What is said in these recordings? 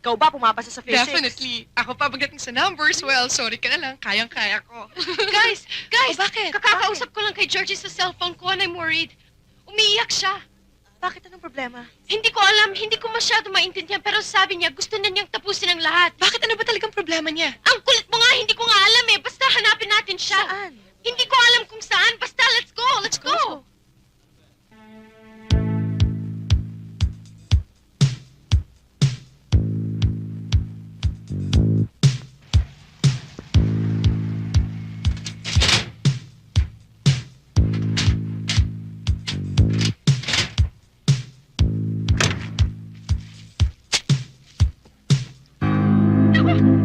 Ikaw ba pumapasa sa physics? Definitely. Ako pa pagdating sa numbers, well, sorry ka na lang. Kayang-kaya ko. Guys! bakit? Kakakausap ko lang kay Georgie sa cellphone ko and I'm worried. Umiiyak siya. Bakit? Anong problema? Hindi ko alam, hindi ko masyado maintindihan pero sabi niya gusto na niyang tapusin ang lahat. Bakit ano ba talagang problema niya? Ang kulit mo nga, hindi ko nga alam eh. Basta hanapin natin siya. Saan? Hindi ko alam kung saan. Basta let's go, let's go.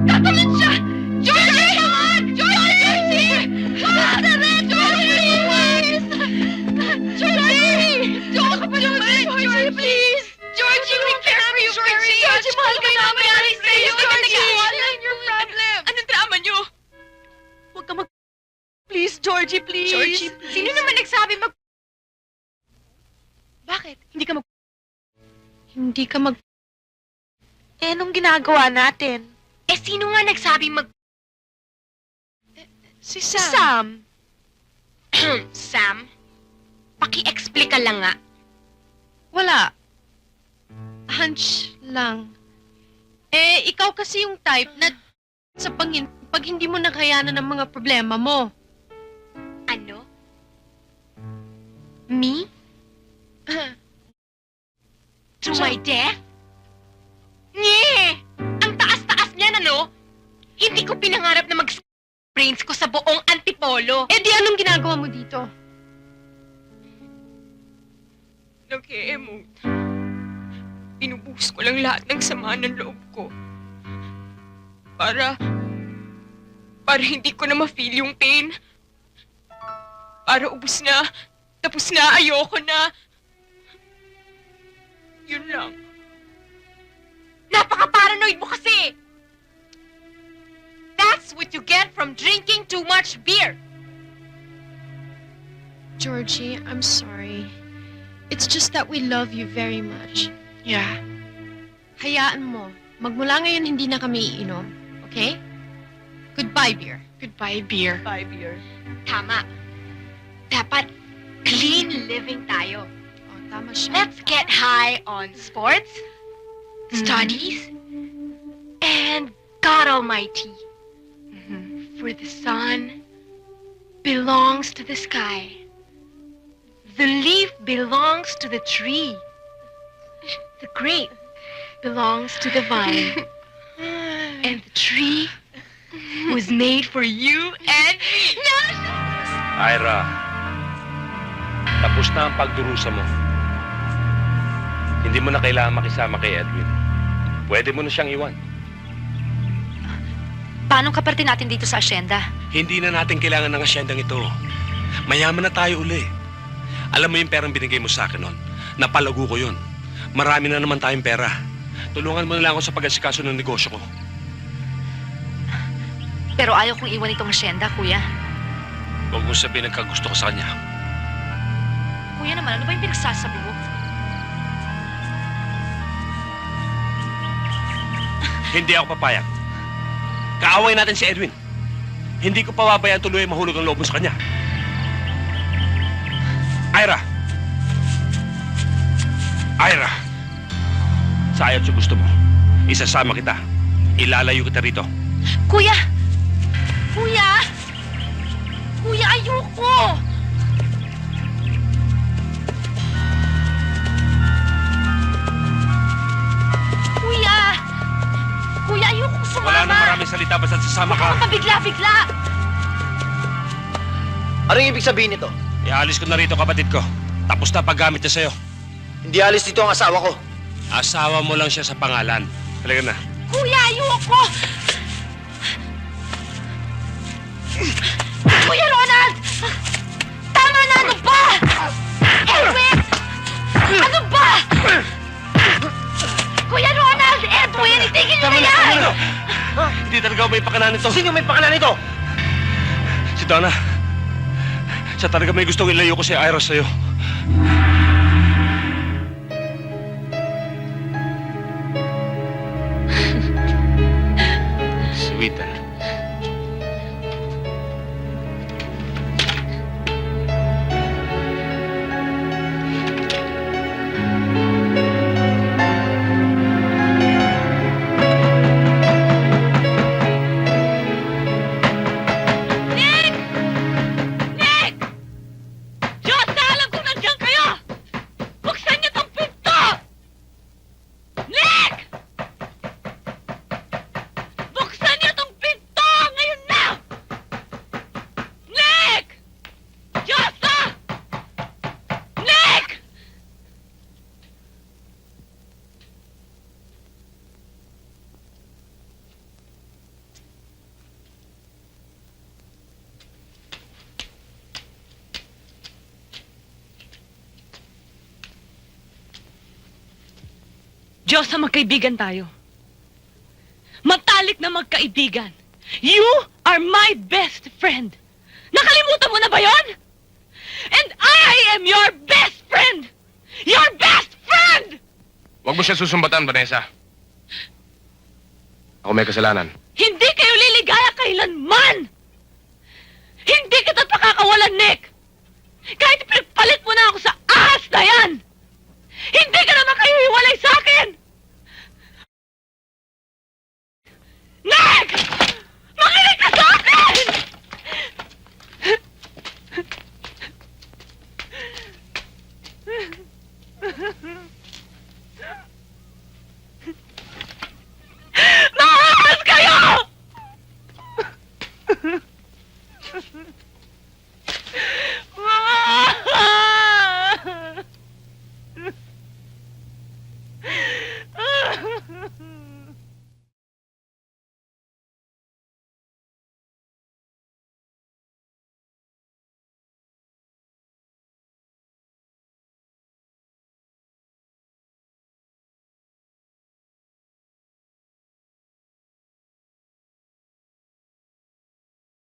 Tatalon siya! Georgie! Come on! Georgie! Basta rin! Georgie! Please! Georgie! Georgie, please! Georgie, we care for you, Georgie! Georgie, mahal ka namin! Sa'yo, Georgie! Walang your problem! Anong drama niyo? Huwag ka mag... Please, Georgie, please! Georgie, please. Sino naman nagsabi Bakit? Hindi ka mag... Eh, anong ginagawa natin? Eh, sino nga nagsabi Si Si Sam. Sam? Paki-explica lang nga. Wala. Hunch lang. Eh, ikaw kasi yung type na sa pag hindi mo nakayanan ng mga problema mo. Ano? Me? To my death? Nye! Ang taas-taas niyan, ano? Hindi ko pinangarap na mag-brains ko sa buong antipolo. Eh di anong ginagawa mo dito? Nag-e-emote. Binubuhos ko lang lahat ng sama ng loob ko. Para hindi ko na ma-feel yung pain. Para ubus na, tapos na, ayoko na. Yun lang. Napaka-paranoid mo kasi! That's what you get from drinking too much beer. Georgie, I'm sorry. It's just that we love you very much. Yeah. Hayaan mo. Magmula ngayon hindi na kami iinom. Okay? Goodbye, beer. Goodbye, beer. Bye, beer. Tama. Dapat clean living tayo. Oh, tama siya. Let's get high on sports, studies, and God Almighty. For the sun belongs to the sky. The leaf belongs to the tree. The grape belongs to the vine. And the tree was made for you and me. Ira, tapos na ang pagdurusa mo. Hindi mo na kailangan makisama kay Edwin. Pwede mo na siyang iwan. Paano kaparte natin dito sa asyenda? Hindi na natin kailangan ng asyendang ito. Mayaman na tayo uli. Alam mo yung perang binigay mo sa akin noon. Napalago ko yun. Marami na naman tayong pera. Tulungan mo na lang ako sa pag-asikaso ng negosyo ko. Pero ayaw kong iwan itong asyenda, kuya. Huwag mo sabihin nagkagusto ko sa kanya. Kuya naman, ano ba yung pinagsasabi mo? Hindi ako papayag. Kaaway natin si Edwin. Hindi ko pababayaan tuloy mahulog ang loob mo sa kanya. Ira! Ira! Sa ayaw at sa gusto mo, isasama kita. Ilalayo kita rito. Kuya! Kuya! Kuya, ayoko! Kuya! Kuya, ayoko sumama! Wala na maraming salita basta sasama Huwag ka ka. mapabigla-bigla! Anong ibig sabihin nito? Ialis ko na rito, kapatid ko. Tapos na paggamit niya sa'yo. Hindi alis dito ang asawa ko. Asawa mo lang siya sa pangalan. Halika na. Kuya, ayoko! Kuya Ronald! Tama na, ano ba? Edwin! Ano ba? Kuya Ronald! Edwin, itigil niyo na yan! Hindi talaga ako may pakalanan nito. Sino may pakala nito? Si Donna. Siya talaga may gustong ilayo ko si Ira sa'yo. Lolita. Diyos, alam kong nandiyan kayo! Buksan niyo tong pinto! Nick! Buksan niyo tong pinto! Ngayon na! Nick! Diyosa! Nick! Diyos, magkaibigan tayo. Matalik na magkaibigan. You are my best friend. Nakalimutan mo na ba yon? And I am your best friend! Your best friend! Huwag mo siya susumbatan, Vanessa. Ako may kasalanan. Hindi kayo liligaya kailanman! Hindi kita pakakawalan, Nick! Kahit pinagpalit mo na ako sa ahas na yan! Hindi ka naman kayo hiwalay sa akin!